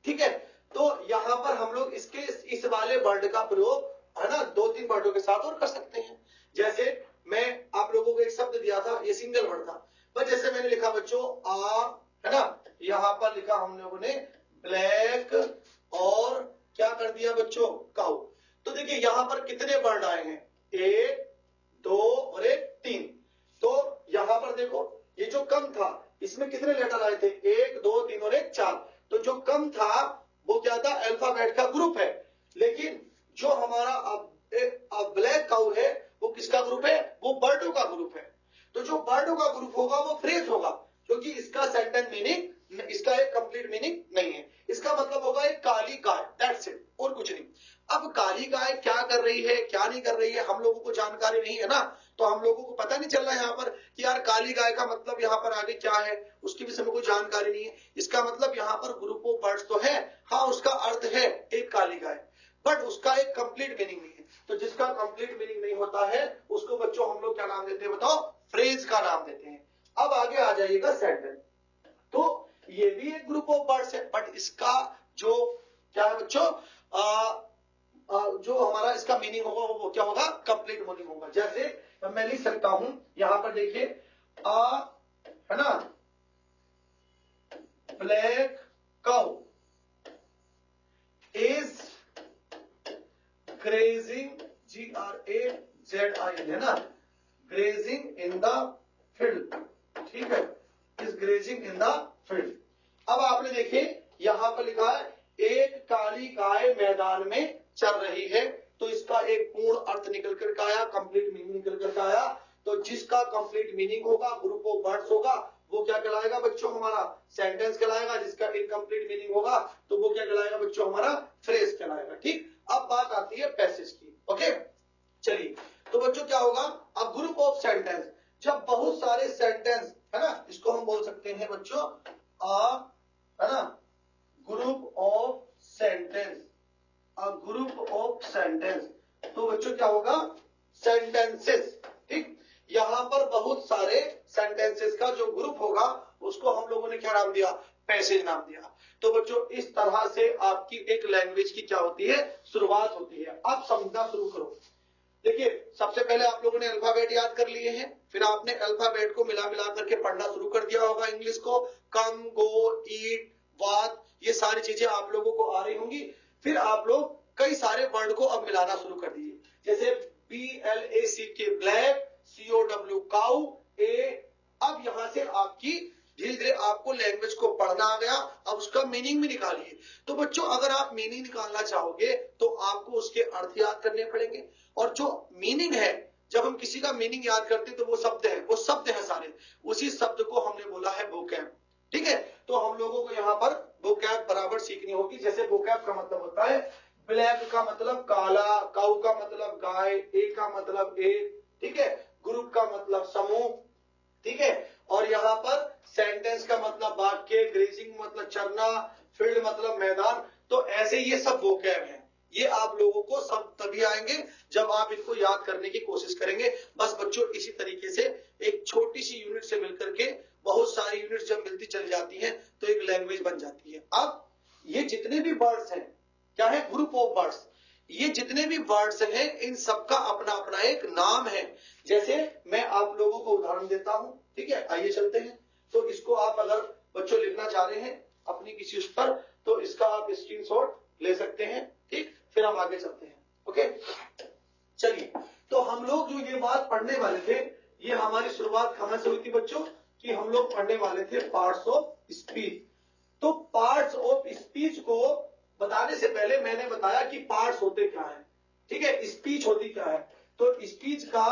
ठीक है। तो यहां पर हम लोग इसके इस वाले वर्ड का प्रयोग, है ना, 2-3 वर्डों के साथ और कर सकते हैं। जैसे मैं आप लोगों को एक शब्द दिया था, ये सिंगल वर्ड था, बस जैसे मैंने लिखा बच्चों आ, है ना, यहां पर लिखा हम लोगों ने ब्लैक और क्या कर दिया बच्चों, काउ। तो देखिए यहां पर कितने वर्ड आए हैं, 1 2 और 3। तो यहां पर देखो ये जो कम था इसमें कितने लेटर आए थे, 1 2 3 और 4। तो जो कम था वो क्या था, अल्फाबेट का ग्रुप है। लेकिन जो हमारा अब ब्लैक काउ है वो किसका ग्रुप है, वो बर्डों का ग्रुप है। तो जो बर्डों का ग्रुप होगा वो फ्रेज होगा, क्योंकि इसका सेंटेंस मीनिंग, इसका एक कंप्लीट मीनिंग नहीं है। इसका मतलब होगा एक काली गाय, दैट्स इट, और कुछ नहीं। अब काली गाय क्या कर रही है क्या नहीं कर रही है हम लोगों को जानकारी नहीं है ना, तो हम लोगों को पता नहीं चल रहा है यहाँ पर कि यार काली गाय का मतलब यहाँ पर आगे क्या है, उसके विषय में कोई जानकारी नहीं है। इसका मतलब यहाँ पर ग्रुप ऑफ वर्ड्स तो है, हाँ उसका अर्थ है एक काली गाय, बट उसका एक कंप्लीट मीनिंग नहीं है। तो जिसका कंप्लीट मीनिंग नहीं होता है उसको बच्चों हम लोग क्या नाम देते हैं बताओ, फ्रेज का नाम देते हैं। अब आगे आ जाइएगा सेंटेंस। तो ये भी एक ग्रुप ऑफ वर्ड्स है, बट इसका जो क्या है बच्चों, जो हमारा इसका मीनिंग होगा वो क्या होगा, कंप्लीट मीनिंग होगा। जैसे मैं लिख सकता हूं यहां पर देखिए, है ना, black cow is grazing, GRAZING, है ना, ग्रेजिंग इन द फील्ड, ठीक है, is grazing in the field. अब आपने देखिए यहां पर लिखा है एक काली गाय मैदान में चल रही है, तो इसका एक पूर्ण अर्थ निकल कर आया, कंप्लीट मीनिंग निकल कर आया। तो जिसका कंप्लीट मीनिंग होगा, ग्रुप ऑफ वर्ड्स होगा, वो क्या कहलाएगा बच्चों, हमारा सेंटेंस कहलाएगा। जिसका इनकम्प्लीट मीनिंग होगा तो वो क्या कहलाएगा बच्चों, हमारा फ्रेज कहलाएगा, ठीक। अब बात आती है पैसेज की, ओके। चलिए, तो बच्चों क्या होगा, अब ग्रुप ऑफ सेंटेंस, जब बहुत सारे सेंटेंस, है ना, इसको हम बोल सकते हैं बच्चों है ना, group of sentence, a group of sentence. तो बच्चों क्या होगा, सेंटेंसेस, ठीक। यहां पर बहुत सारे सेंटेंसेस का जो ग्रुप होगा उसको हम लोगों ने क्या नाम दिया, पैसेज नाम दिया। तो बच्चों इस तरह से आपकी एक लैंग्वेज की क्या होती है, शुरुआत होती है। अब समझना शुरू करो। देखिए सबसे पहले आप लोगों ने अल्फाबेट याद कर लिए हैं, फिर आपने अल्फाबेट को मिला मिला करके पढ़ना शुरू कर दिया होगा इंग्लिश को, कम, गो, ईट, वाट, ये सारी चीजें आप लोगों को आ रही होंगी। फिर आप लोग कई सारे वर्ड को अब मिलाना शुरू कर दिए, जैसे BLACK ब्लैक, COW, A। अब यहां से आपकी धीरे धीरे आपको लैंग्वेज को पढ़ना आ गया, अब उसका मीनिंग भी निकालिए। तो बच्चों अगर आप मीनिंग निकालना चाहोगे तो आपको उसके अर्थ याद करने पड़ेंगे, और जो मीनिंग है, जब हम किसी का मीनिंग याद करते हैं तो वो शब्द है सारे, उसी शब्द को हमने बोला है वोकैब। ठीक है, तो हम लोगों को यहाँ पर वोकैब बराबर सीखनी होगी। जैसे वोकैब का मतलब होता है ब्लैक का मतलब काला, काऊ का मतलब गाय, ए का मतलब एक, ठीक है, ग्रुप का मतलब समूह, ठीक है, और यहाँ पर सेंटेंस का मतलब वाक्य, ग्रेजिंग मतलब चरना, फील्ड मतलब मैदान। तो ऐसे ये सब वोकैब हैं, ये आप लोगों को सब तभी आएंगे जब आप इनको याद करने की कोशिश करेंगे। बस बच्चों इसी तरीके से एक छोटी सी यूनिट से मिलकर के बहुत सारी यूनिट जब मिलती चली जाती हैं तो एक लैंग्वेज बन जाती है। अब ये जितने भी वर्ड्स हैं, क्या है, ग्रुप ऑफ वर्ड्स, ये जितने भी वर्ड्स हैं इन सबका अपना अपना एक नाम है। जैसे मैं आप लोगों को उदाहरण देता हूं, ठीक है, आइए चलते हैं। तो इसको आप अगर बच्चों लिखना चाह रहे हैं अपनी किसी उस पर, तो इसका आप स्क्रीनशॉट ले सकते हैं, ठीक, फिर हम आगे चलते हैं। ओके, चलिए, तो हम लोग जो ये बात पढ़ने वाले थे, ये हमारी शुरुआत कहां से हुई थी बच्चों, कि हम लोग पढ़ने वाले थे पार्ट्स ऑफ स्पीच। तो पार्ट्स ऑफ स्पीच को बताने से पहले मैंने बताया कि पार्ट्स होते क्या है, ठीक है, स्पीच होती क्या है। तो स्पीच का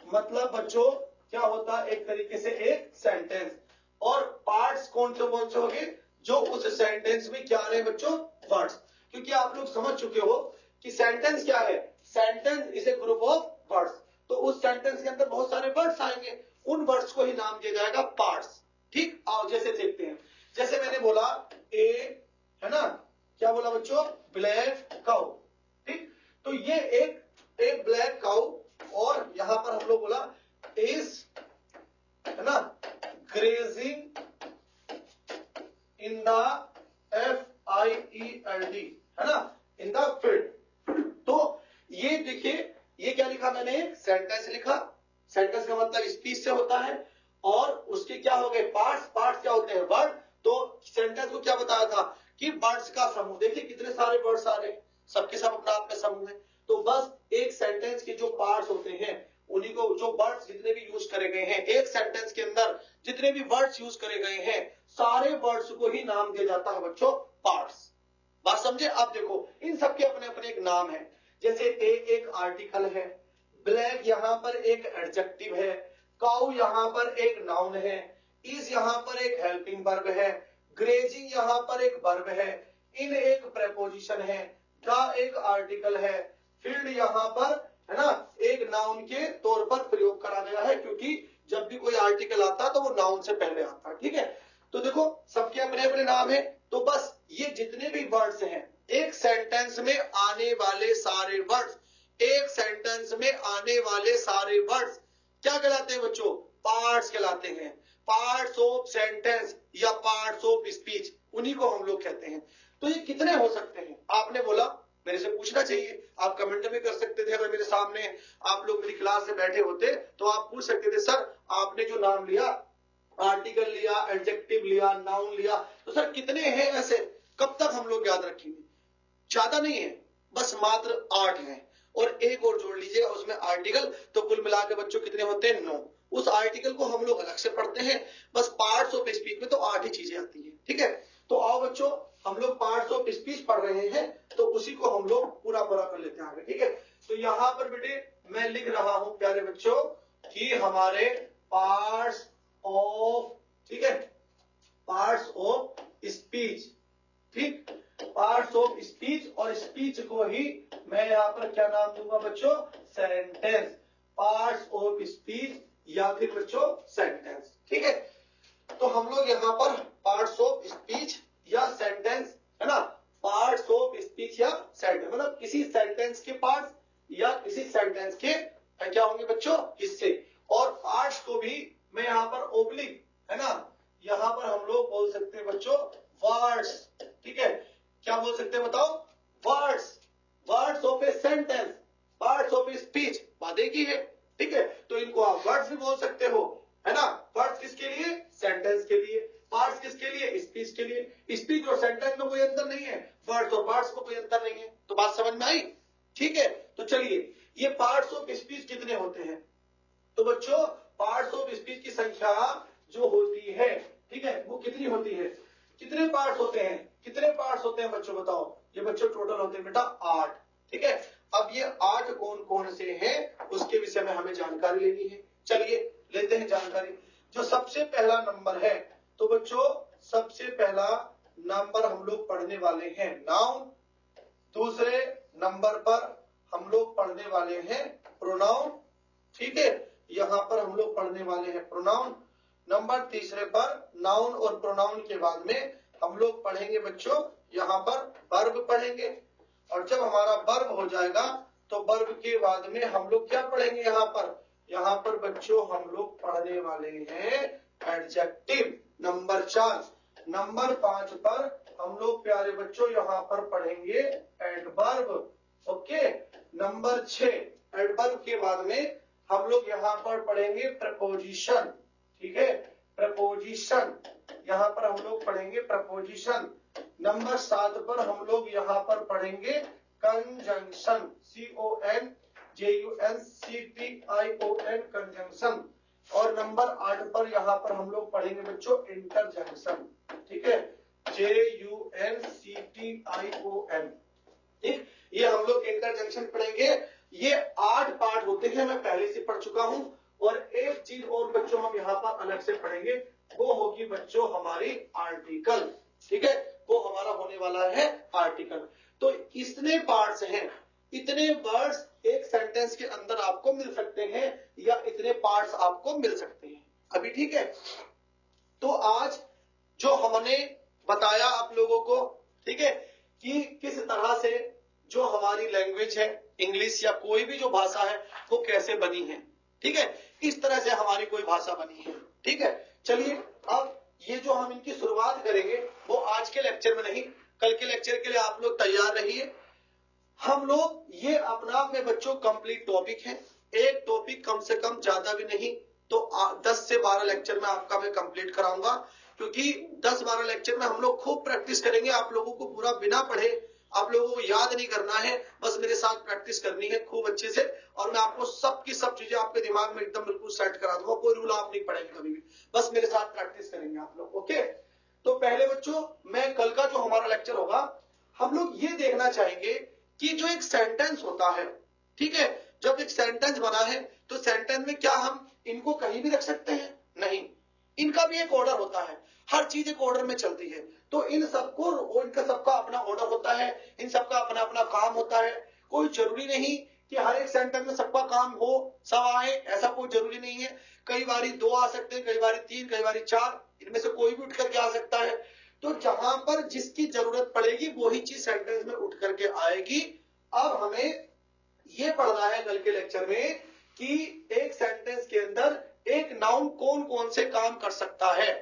मतलब बच्चों क्या होता है, एक तरीके से एक सेंटेंस, और पार्ट्स कौन से हो गए, जो उस सेंटेंस में क्या रहे बच्चों, वर्ड्स। क्योंकि आप लोग समझ चुके हो कि सेंटेंस क्या है, sentence is a group of words. तो उस सेंटेंस के अंदर बहुत सारे वर्ड्स आएंगे, उन वर्ड्स को ही नाम दिया जाएगा पार्ट्स। ठीक, आओ जैसे देखते हैं। जैसे मैंने बोला ए, है ना, क्या बोला बच्चों, ब्लैक काउ, ठीक, तो ये एक ब्लैक काउ, और यहां पर हम लोग बोला इज, है ना, ग्रेजिंग इन द FIELD, है ना, इन द फील्ड। तो ये देखिए, ये क्या लिखा मैंने, सेंटेंस लिखा, सेंटेंस का मतलब स्पीच से होता है, और उसके क्या हो गए पार्ट्स, पार्ट्स क्या होते हैं, वर्ड। तो सेंटेंस को क्या बताया था कि वर्ड्स का समूह, देखिए कितने सारे वर्ड्स आ रहे हैं, सबके सब अपना आप में समूह है। तो बस एक सेंटेंस के जो पार्ट्स होते हैं, उन्हीं को, जो वर्ड्स जितने भी यूज करे गए हैं एक सेंटेंस के अंदर, जितने भी वर्ड्स यूज करे गए हैं, सारे वर्ड्स को ही नाम दिया जाता है बच्चों पार्ट्स। बात समझे। अब देखो इन सबके अपने अपने एक नाम है। जैसे एक आर्टिकल है, ब्लैक यहाँ पर एक एडजेक्टिव है, काउ यहाँ पर एक नाउन है, इज यहाँ पर एक हेल्पिंग वर्ब है, ग्रेजिंग यहाँ पर एक वर्ब है, इन एक प्रेपोजिशन है, द एक आर्टिकल है, फील्ड यहाँ पर, है ना, एक नाउन के तौर पर प्रयोग करा गया है, क्योंकि जब भी कोई आर्टिकल आता है तो वो नाउन से पहले आता है। ठीक है, तो देखो सबके अपने अपने नाम है। तो बस ये जितने भी वर्ड्स हैं, एक सेंटेंस में आने वाले सारे वर्ड्स, एक सेंटेंस में आने वाले सारे वर्ड्स क्या कहलाते हैं बच्चों, पार्ट्स कहलाते हैं। पार्ट्स ऑफ सेंटेंस या पार्ट्स ऑफ स्पीच, उन्हीं को हम लोग कहते हैं। तो ये कितने हो सकते हैं, आपने बोला मेरे से पूछना चाहिए, आप कमेंट में कर सकते थे। अगर मेरे सामने आप लोग मेरी क्लास में बैठे होते तो आप पूछ सकते थे, सर आपने जो नाम लिया, आर्टिकल लिया, एडजेक्टिव लिया, नाउन लिया, तो सर कितने हैं ऐसे, कब तक हम लोग याद रखेंगे। ज्यादा नहीं है, बस मात्र 8 हैं, और एक और जोड़ लीजिएगा उसमें आर्टिकल, तो कुल मिलाकर बच्चों कितने होते हैं, 9। उस आर्टिकल को हम लोग अलग से पढ़ते हैं। बस पार्ट्स ऑफ स्पीच में तो 8 ही चीजें आती हैं। ठीक है, तो आओ बच्चों हम लोग पार्ट्स ऑफ स्पीच पढ़ रहे हैं, तो उसी को हम लोग पूरा कर लेते हैं आगे। ठीक है, तो यहाँ पर बेटे मैं लिख रहा हूं प्यारे बच्चों कि हमारे पार्ट्स ऑफ, ठीक है, पार्ट्स ऑफ स्पीच, ठीक, पार्ट्स ऑफ स्पीच, और स्पीच को ही मैं यहाँ पर क्या नाम दूंगा बच्चों, सेंटेंस। पार्ट्स ऑफ स्पीच या फिर बच्चों सेंटेंस। ठीक है, तो हम लोग यहाँ पर पार्ट्स ऑफ स्पीच या सेंटेंस, है ना, पार्ट्स ऑफ स्पीच या सेंटेंस, मतलब किसी सेंटेंस के पार्ट्स या किसी सेंटेंस के क्या होंगे बच्चों, हिस्से। और पार्ट्स को भी मैं यहाँ पर ओब्लिक, है ना, यहाँ पर हम लोग बोल सकते हैं बच्चों वर्ड्स। ठीक है, क्या बोल सकते हैं बताओ, words, words of a sentence, parts of speech, बात एक ही है। ठीक है, तो इनको आप वर्ड्स भी बोल सकते हो, है ना। वर्ड्स किसके लिए, सेंटेंस के लिए, पार्ट्स किसके लिए, स्पीच के लिए। स्पीच और सेंटेंस में कोई अंतर नहीं है, वर्ड्स और पार्ट्स में कोई अंतर नहीं है। तो बात समझ में आई। ठीक है, तो चलिए ये पार्ट्स ऑफ स्पीच कितने होते हैं, तो बच्चों पार्ट्स ऑफ स्पीच की संख्या जो होती है, ठीक है, कितनी होती है, कितने पार्ट्स होते हैं, कितने पार्ट्स होते हैं बच्चों बताओ। ये बच्चों टोटल होते हैं बेटा 8। ठीक है, अब ये 8 कौन कौन से हैं उसके विषय में हमें जानकारी लेनी है। चलिए लेते हैं जानकारी। जो सबसे पहला नंबर है, तो बच्चों सबसे पहला नंबर हम लोग पढ़ने वाले हैं नाउन। दूसरे नंबर पर हम लोग पढ़ने वाले हैं प्रोनाउन। ठीक है, यहां पर हम लोग पढ़ने वाले हैं प्रोनाउन। नंबर तीसरे पर नाउन और प्रोनाउन के बाद में हम लोग पढ़ेंगे बच्चों यहाँ पर वर्ब पढ़ेंगे। और जब हमारा वर्ब हो जाएगा तो वर्ब के बाद में हम लोग क्या पढ़ेंगे यहाँ पर बच्चों हम लोग पढ़ने वाले हैं एडजेक्टिव नंबर 4। नंबर 5 पर हम लोग प्यारे बच्चों यहाँ पर पढ़ेंगे एडवर्ब। ओके, नंबर 6 एडवर्ब के बाद में हम लोग यहाँ पर पढ़ेंगे प्रपोजिशन। ठीक है, प्रपोजिशन, यहाँ पर हम लोग पढ़ेंगे प्रपोजिशन। नंबर 7 पर हम लोग यहाँ पर पढ़ेंगे कंजंक्शन, CONJUNCTION कंजंक्शन। और नंबर 8 पर यहाँ पर हम लोग पढ़ेंगे बच्चों इंटरजेक्शन। ठीक है, JUNCTION। ठीक, ये हम लोग इंटरजेक्शन पढ़ेंगे। ये 8 पार्ट होते हैं, मैं पहले से पढ़ चुका हूं। और एक चीज और बच्चों हम यहाँ पर अलग से पढ़ेंगे, वो होगी बच्चों हमारी आर्टिकल। ठीक है, वो हमारा होने वाला है आर्टिकल। तो इतने पार्ट्स हैं, इतने वर्ड्स एक सेंटेंस के अंदर आपको मिल सकते हैं या इतने पार्ट्स आपको मिल सकते हैं अभी। ठीक है, तो आज जो हमने बताया आप लोगों को, ठीक है, कि किस तरह से जो हमारी लैंग्वेज है इंग्लिश या कोई भी जो भाषा है वो कैसे बनी है। ठीक है, इस तरह से हमारी कोई भाषा बनी है। ठीक है, चलिए अब ये जो हम इनकी शुरुआत करेंगे वो आज के लेक्चर में नहीं, कल के लेक्चर के लिए आप लोग तैयार रहिए। हम लोग ये अपना में बच्चों कंप्लीट टॉपिक है, एक टॉपिक कम से कम ज्यादा भी नहीं तो 10 से 12 लेक्चर में आपका मैं कंप्लीट कराऊंगा। क्योंकि 10-12 लेक्चर में हम लोग खूब प्रैक्टिस करेंगे। आप लोगों को पूरा बिना पढ़े आप लोगों को याद नहीं करना है, बस मेरे साथ प्रैक्टिस करनी है खूब अच्छे से। और मैं आपको सब की सब चीजें आपके दिमाग में एकदम बिल्कुल सेट करा दूंगा। कोई रूल आप नहीं पढ़ेंगे कभी भी, बस मेरे साथ प्रैक्टिस करेंगे आप लोग। ओके, तो पहले बच्चों मैं कल का जो हमारा लेक्चर होगा हम लोग ये देखना चाहेंगे कि जो एक सेंटेंस होता है, ठीक है, जब एक सेंटेंस बना है तो सेंटेंस में क्या हम इनको कहीं भी रख सकते हैं? नहीं, इनका भी एक ऑर्डर होता है। हर चीज एक ऑर्डर में चलती है। तो इन सबको, इनका सबका अपना ऑर्डर होता है, इन सबका अपना अपना काम होता है। कोई जरूरी नहीं कि हर एक सेंटेंस में सबका काम हो, सब आए, ऐसा कोई जरूरी नहीं है। कई बारी 2 आ सकते हैं, कई बारी 3, कई बारी 4, इनमें से कोई भी उठ करके आ सकता है। तो जहां पर जिसकी जरूरत पड़ेगी वही चीज सेंटेंस में उठ करके आएगी। अब हमें ये पढ़ना है कल के लेक्चर में कि एक सेंटेंस के अंदर एक नाउन कौन कौन से काम कर सकता है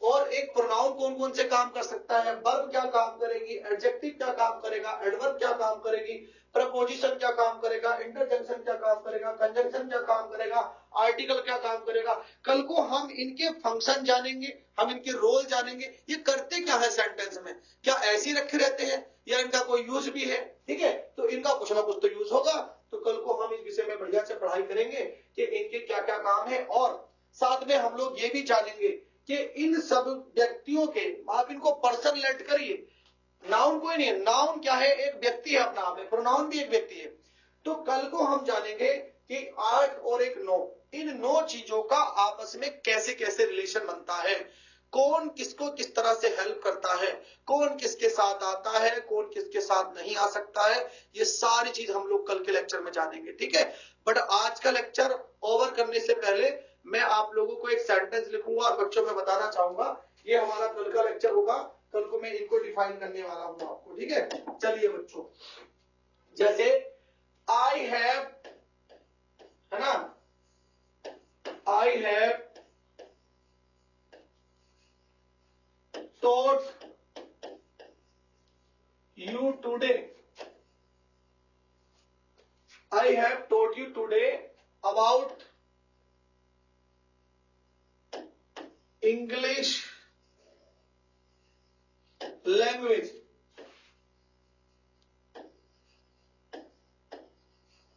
और एक प्रोनाउन कौन कौन से काम कर सकता है। वर्ब क्या काम करेगी, एडजेक्टिव क्या काम करेगा, एडवर्ब क्या काम करेगी, प्रपोजिशन क्या काम करेगा, इंटरजेक्शन क्या काम करेगा, कंजंक्शन क्या काम करेगा, आर्टिकल क्या काम करेगा। कल को हम इनके फंक्शन जानेंगे, हम इनके रोल जानेंगे। ये करते क्या है सेंटेंस में, क्या ऐसे ही रखे रहते हैं या इनका कोई यूज भी है। ठीक है, तो इनका कुछ ना कुछ तो यूज होगा। तो कल को हम इस विषय में बढ़िया से पढ़ाई करेंगे कि इनके क्या क्या काम है। और साथ में हम लोग ये भी जानेंगे कि इन सब व्यक्तियों के, आप इनको पर्सन लेट करिए, नाउन कोई नहीं है, नाउन क्या है, एक व्यक्ति है अपना आप है, प्रोनाउन भी एक व्यक्ति है। तो कल को हम जानेंगे कि 8 और एक 9, इन 9 चीजों का आपस में कैसे कैसे रिलेशन बनता है, कौन किसको किस तरह से हेल्प करता है, कौन किसके साथ आता है, कौन किसके साथ नहीं आ सकता है। ये सारी चीज हम लोग कल के लेक्चर में जानेंगे। ठीक है, बट आज का लेक्चर ओवर करने से पहले मैं आप लोगों को एक सेंटेंस लिखूंगा और बच्चों में बताना चाहूंगा। ये हमारा कल का लेक्चर होगा, कल को मैं इनको डिफाइन करने वाला हूं आपको। ठीक है, चलिए बच्चों, जैसे आई हैव, है ना, I have taught you today, I have taught you today about English language।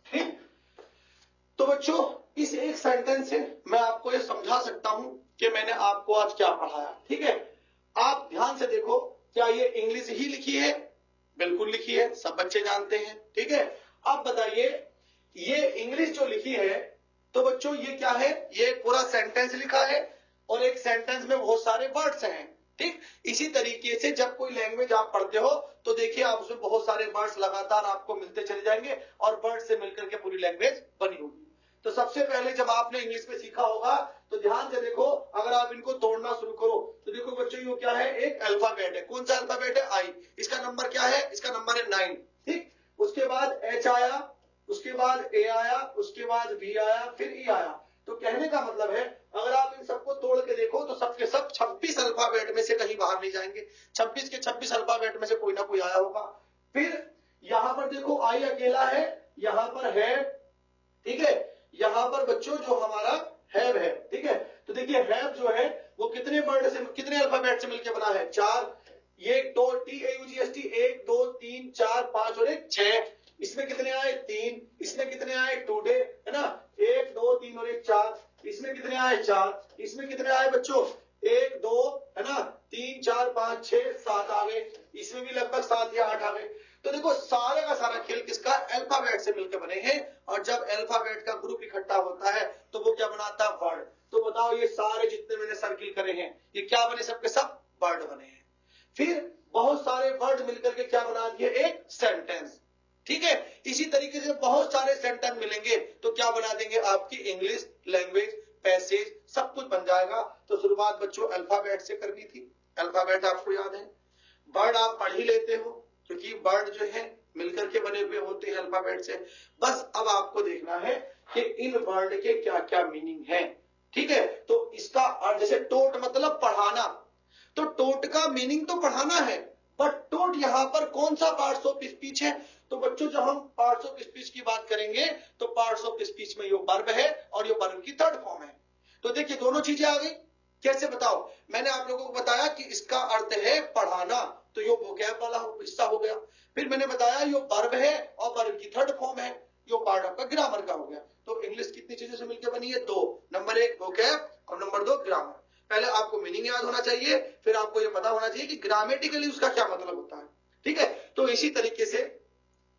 ठीक, तो बच्चों इस एक सेंटेंस से मैं आपको ये समझा सकता हूं कि मैंने आपको आज क्या पढ़ाया। ठीक है, आप ध्यान से देखो, क्या ये इंग्लिश ही लिखी है? बिल्कुल लिखी है, सब बच्चे जानते हैं। ठीक है, अब बताइए ये इंग्लिश जो लिखी है तो बच्चों ये क्या है? ये पूरा सेंटेंस लिखा है और एक सेंटेंस में बहुत सारे वर्ड्स हैं। ठीक, इसी तरीके से जब कोई लैंग्वेज आप पढ़ते हो तो देखिए आप उसमें बहुत सारे वर्ड्स लगातार आपको मिलते चले जाएंगे और वर्ड से मिलकर के पूरी लैंग्वेज बनी होगी। तो सबसे पहले जब आपने इंग्लिश में सीखा होगा तो ध्यान से देखो, अगर आप इनको तोड़ना शुरू करो तो देखो बच्चों ये क्या है? एक अल्फाबेट है। कौन सा अल्फाबेट है? आई। इसका नंबर क्या है? इसका नंबर है 9। ठीक, उसके बाद एच आया, उसके बाद ए आया, उसके बाद बी आया, फिर ई आया। तो कहने का मतलब है अगर आप इन सबको तोड़ के देखो तो सबके सब 26 अल्फाबेट में से कहीं बाहर नहीं जाएंगे। 26 के 26 अल्फाबेट में से कोई ना कोई आया होगा। फिर यहां पर देखो आई अकेला है, यहां पर है, ठीक है, यहां पर बच्चों जो हमारा हैव है। ठीक है, तो देखिए हैव जो है वो कितने वर्ड से, कितने अल्फाबेट से मिलकर बना है? 4। ये 2 TAUGST 1 2 3 4 5 और 1 6। इसमें कितने आए? 3। इसमें कितने आए? टुडे, है ना, 1 2 3 और 1 4। इसमें कितने आए? 4। इसमें कितने आए बच्चों? 1 2, है ना, 3 4 5 6 7 आ गए। इसमें भी लगभग 7 या 8 आ गए। तो देखो सारे का सारा खेल किसका? अल्फाबेट से मिलकर बने हैं। और जब अल्फाबेट का ग्रुप इकट्ठा होता है तो वो क्या बनाता है? वर्ड। तो बताओ ये सारे जितने मैंने सर्किल करे हैं ये क्या बने? सबके सब वर्ड बने हैं। फिर बहुत सारे वर्ड मिलकर के क्या बना दिए? एक सेंटेंस। ठीक है, इसी तरीके से बहुत सारे सेंटेंस मिलेंगे तो क्या बना देंगे? आपकी इंग्लिश लैंग्वेज, पैसेज, सब कुछ बन जाएगा। तो शुरुआत बच्चों अल्फाबेट से करनी थी। अल्फाबेट आपको याद है, वर्ड आप पढ़ ही लेते हो क्योंकि वर्ड जो है मिलकर के बने हुए होते हैं अल्फाबेट से। बस अब आपको देखना है कि इन वर्ड के क्या क्या मीनिंग है। ठीक है, तो इसका अर्थ, जैसे टोट मतलब पढ़ाना, तो टोट का मीनिंग तो पढ़ाना है, बट टोट यहां पर कौन सा पार्ट्स ऑफ स्पीच है? तो बच्चों जब हम पार्ट्स ऑफ स्पीच की बात करेंगे तो पार्ट्स ऑफ स्पीच में ये वर्ब है और ये वर्ब की थर्ड फॉर्म है। तो देखिए दोनों चीजें आ गई। कैसे बताओ? मैंने आप लोगों को बताया कि इसका अर्थ है पढ़ाना, तो ये वोकैब वाला हिस्सा हो गया। फिर मैंने बताया ये वर्ब है और वर्ब की थर्ड फॉर्म है, ये पार्ट आपका ग्रामर का हो गया। तो इंग्लिश कितनी चीजों से मिलकर बनी है? 2। नंबर 1 वोकैब और नंबर 2 ग्रामर। पहले आपको मीनिंग याद होना चाहिए, फिर आपको यह पता होना चाहिए कि ग्रामेटिकली उसका क्या मतलब होता है। ठीक है, तो इसी तरीके से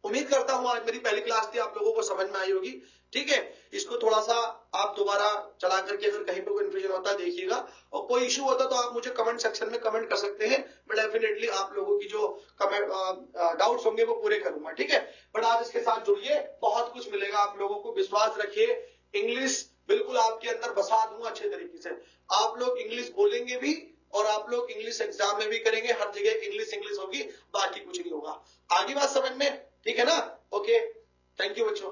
उम्मीद करता हूं आज मेरी पहली क्लास थी, आप लोगों को समझ में आई होगी। ठीक है, इसको थोड़ा सा आप दोबारा चला करके अगर कहीं पर कोई कंफ्यूजन होता है देखिएगा, और कोई इश्यू होता तो आप मुझे कमेंट सेक्शन में कमेंट कर सकते हैं। मैं डेफिनेटली आप लोगों की जो कमेंट डाउट्स होंगे वो पूरे करूंगा। ठीक है, बट आप इसके साथ जुड़िए, बहुत कुछ मिलेगा आप लोगों को, विश्वास रखिए। इंग्लिश बिल्कुल आपके अंदर बसा दूंगा अच्छे तरीके से। आप लोग इंग्लिश बोलेंगे भी और आप लोग इंग्लिश एग्जाम में भी करेंगे, हर जगह इंग्लिश इंग्लिश होगी, बाकी कुछ नहीं होगा। आगे बात समझ में? ठीक है ना? ओके, थैंक यू बच्चों।